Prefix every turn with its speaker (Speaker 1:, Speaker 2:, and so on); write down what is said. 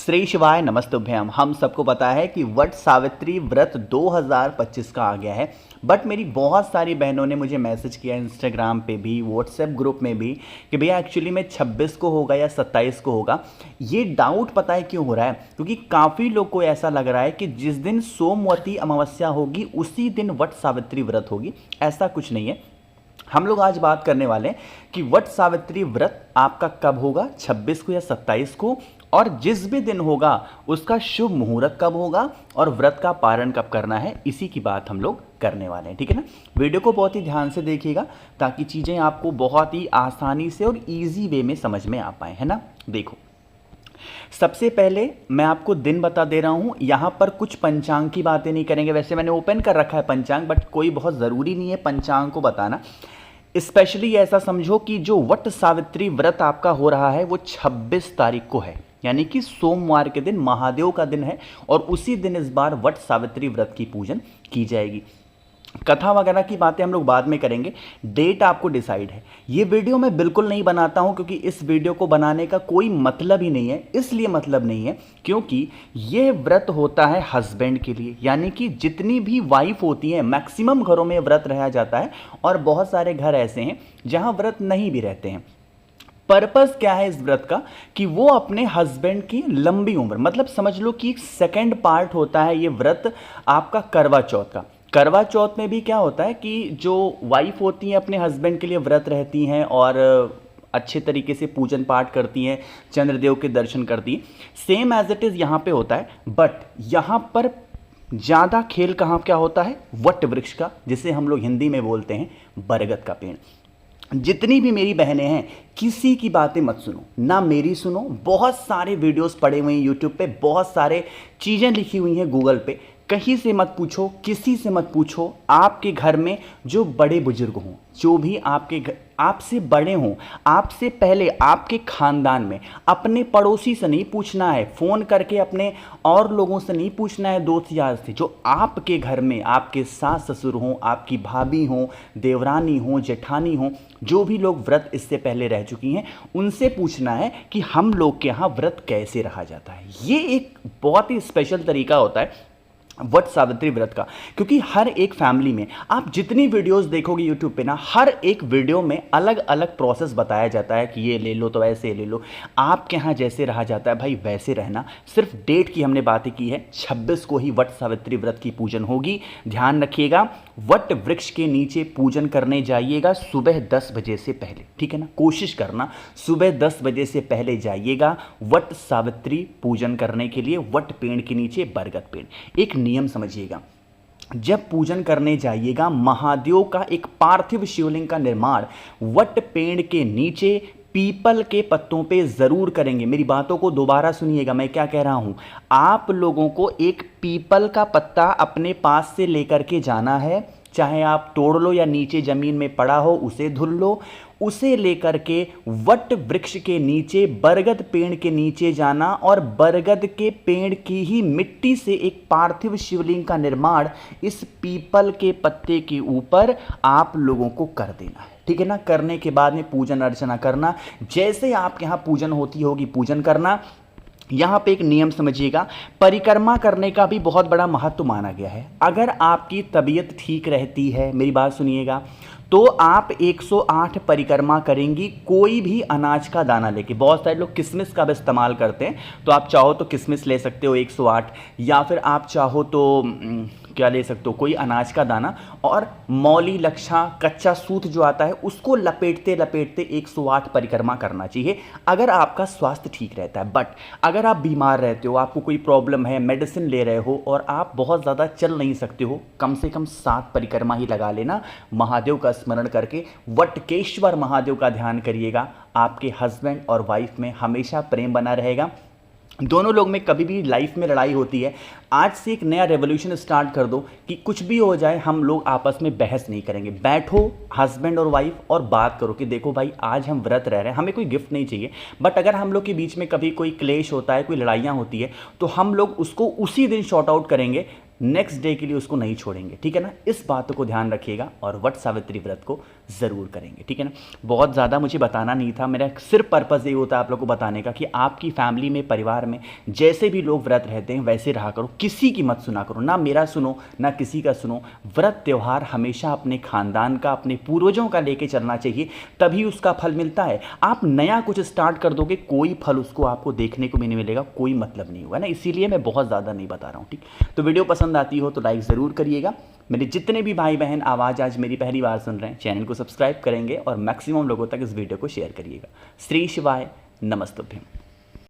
Speaker 1: श्री शिवाय नमस्तुभ्यम। हम सबको पता है कि वट सावित्री व्रत 2025 का आ गया है, बट मेरी बहुत सारी बहनों ने मुझे मैसेज किया इंस्टाग्राम पे भी, व्हाट्सएप ग्रुप में भी कि भैया एक्चुअली में 26 को होगा या 27 को होगा। ये डाउट पता है क्यों हो रहा है? क्योंकि काफ़ी लोग को ऐसा लग रहा है कि जिस दिन सोमवती अमावस्या होगी उसी दिन वट सावित्री व्रत होगी। ऐसा कुछ नहीं है। हम लोग आज बात करने वाले हैं कि वट सावित्री व्रत आपका कब होगा, 26 को या 27 को, और जिस भी दिन होगा उसका शुभ मुहूर्त कब होगा और व्रत का पारण कब करना है, इसी की बात हम लोग करने वाले हैं। ठीक है ना? वीडियो को बहुत ही ध्यान से देखिएगा ताकि चीज़ें आपको बहुत ही आसानी से और इजी वे में समझ में आ पाए, है ना? देखो, सबसे पहले मैं आपको दिन बता दे रहा हूं। यहां पर कुछ पंचांग की बातें नहीं करेंगे। वैसे मैंने ओपन कर रखा है पंचांग, बट कोई बहुत ज़रूरी नहीं है पंचांग को बताना। स्पेशली ऐसा समझो कि जो वट सावित्री व्रत आपका हो रहा है वो 26 तारीख को है, यानी कि सोमवार के दिन महादेव का दिन है, और उसी दिन इस बार वट सावित्री व्रत की पूजन की जाएगी। कथा वगैरह की बातें हम लोग बाद में करेंगे। डेट आपको डिसाइड है। ये वीडियो मैं बिल्कुल नहीं बनाता हूं क्योंकि इस वीडियो को बनाने का कोई मतलब ही नहीं है। इसलिए मतलब नहीं है क्योंकि ये व्रत होता है हस्बैंड के लिए, यानी कि जितनी भी वाइफ होती हैं, मैक्सिमम घरों में व्रत रहा जाता है, और बहुत सारे घर ऐसे हैं जहां व्रत नहीं भी रहते हैं। पर्पस क्या है इस व्रत का कि वो अपने हस्बैंड की लंबी उम्र, मतलब समझ लो कि सेकंड पार्ट होता है ये व्रत आपका करवा चौथ का। करवा चौथ में भी क्या होता है कि जो वाइफ होती हैं अपने हस्बैंड के लिए व्रत रहती हैं और अच्छे तरीके से पूजन पाठ करती हैं, चंद्रदेव के दर्शन करती हैं। सेम एज इट इज़ यहाँ पे होता है, बट यहाँ पर ज़्यादा खेल कहाँ क्या होता है? वट वृक्ष का, जिसे हम लोग हिंदी में बोलते हैं बरगद का पेड़। जितनी भी मेरी बहनें हैं, किसी की बातें मत सुनो, ना मेरी सुनो। बहुत सारे वीडियोस पड़े हुए हैं यूट्यूब पे, बहुत सारे चीज़ें लिखी हुई हैं गूगल पे। कहीं से मत पूछो, किसी से मत पूछो। आपके घर में जो बड़े बुजुर्ग हों, जो भी आपके आपसे बड़े हों, आपसे पहले आपके खानदान में, अपने पड़ोसी से नहीं पूछना है, फ़ोन करके अपने और लोगों से नहीं पूछना है, दोस्त यार से। जो आपके घर में आपके सास ससुर हों, आपकी भाभी हों, देवरानी हों, जेठानी हों, जो भी लोग व्रत इससे पहले रह चुकी हैं, उनसे पूछना है कि हम लोग के यहाँ व्रत कैसे रहा जाता है। ये एक बहुत ही स्पेशल तरीका होता है वट सावित्री व्रत का, क्योंकि हर एक फैमिली में आप जितनी वीडियोस देखोगे यूट्यूब पे ना, हर एक वीडियो में अलग अलग प्रोसेस बताया जाता है कि ये ले लो तो ऐसे ले लो। आपके यहाँ जैसे रहा जाता है भाई वैसे रहना। सिर्फ डेट की हमने बातें की है, 26 को ही वट सावित्री व्रत की पूजन होगी। ध्यान रखिएगा, वट वृक्ष के नीचे पूजन करने जाइएगा सुबह 10 बजे से पहले। ठीक है ना? कोशिश करना सुबह 10 बजे से पहले जाइएगा वट सावित्री पूजन करने के लिए, वट पेड़ के नीचे, बरगद पेड़। एक नियम समझिएगा, जब पूजन करने जाइएगा, महादेव का एक पार्थिव शिवलिंग का निर्माण वट पेड़ के नीचे पीपल के पत्तों पे जरूर करेंगे। मेरी बातों को दोबारा सुनिएगा, मैं क्या कह रहा हूं। आप लोगों को एक पीपल का पत्ता अपने पास से लेकर के जाना है, चाहे आप तोड़ लो या नीचे जमीन में पड़ा हो उसे धुल लो। उसे लेकर के वट वृक्ष के नीचे, बरगद पेड़ के नीचे जाना, और बरगद के पेड़ की ही मिट्टी से एक पार्थिव शिवलिंग का निर्माण इस पीपल के पत्ते के ऊपर आप लोगों को कर देना है। ठीक है ना? करने के बाद में पूजन अर्चना करना, जैसे आपके यहाँ पूजन होती होगी पूजन करना। यहाँ पे एक नियम समझिएगा, परिक्रमा करने का भी बहुत बड़ा महत्व माना गया है। अगर आपकी तबीयत ठीक रहती है, मेरी बात सुनिएगा, तो आप 108 परिक्रमा करेंगी कोई भी अनाज का दाना लेके। बहुत सारे लोग किशमिश का भी इस्तेमाल करते हैं, तो आप चाहो तो किशमिश ले सकते हो 108, या फिर आप चाहो तो क्या ले सकते हो, कोई अनाज का दाना, और मौली, लक्षा, कच्चा सूत जो आता है उसको लपेटते लपेटते 108 परिक्रमा करना चाहिए, अगर आपका स्वास्थ्य ठीक रहता है। बट अगर आप बीमार रहते हो, आपको कोई प्रॉब्लम है, मेडिसिन ले रहे हो और आप बहुत ज़्यादा चल नहीं सकते हो, कम से कम 7 परिक्रमा ही लगा लेना। महादेव का स्मरण करके वटकेश्वर महादेव का ध्यान करिएगा। आपके हस्बैंड और वाइफ में हमेशा प्रेम बना रहेगा। दोनों लोग में कभी भी लाइफ में लड़ाई होती है, आज से एक नया रेवोल्यूशन स्टार्ट कर दो कि कुछ भी हो जाए हम लोग आपस में बहस नहीं करेंगे। बैठो हस्बैंड और वाइफ और बात करो कि देखो भाई आज हम व्रत रह रहे हैं, हमें कोई गिफ्ट नहीं चाहिए, बट अगर हम लोग के बीच में कभी कोई क्लेश होता है, कोई लड़ाइयाँ होती है, तो हम लोग उसको उसी दिन शॉर्ट आउट करेंगे, नेक्स्ट डे के लिए उसको नहीं छोड़ेंगे। ठीक है ना? इस बात को ध्यान रखिएगा और वट सावित्री व्रत को ज़रूर करेंगे, ठीक है ना। बहुत ज़्यादा मुझे बताना नहीं था, मेरा सिर्फ पर्पज़ ये होता है आप लोग को बताने का कि आपकी फैमिली में, परिवार में जैसे भी लोग व्रत रहते हैं वैसे रहा करो, किसी की मत सुना करो, ना मेरा सुनो ना किसी का सुनो। व्रत त्यौहार हमेशा अपने खानदान का, अपने पूर्वजों का लेके चलना चाहिए, तभी उसका फल मिलता है। आप नया कुछ स्टार्ट कर दोगे, कोई फल उसको आपको देखने को भी नहीं मिलेगा, कोई मतलब नहीं होगा ना। इसीलिए मैं बहुत ज़्यादा नहीं बता रहा हूँ, ठीक। तो वीडियो पसंद आती हो तो लाइक ज़रूर करिएगा। मेरे जितने भी भाई बहन आवाज़ आज मेरी पहली बार सुन रहे हैं, चैनल को सब्सक्राइब करेंगे और मैक्सिमम लोगों तक इस वीडियो को शेयर करिएगा। श्री शिवाय नमस्तुभ्यम।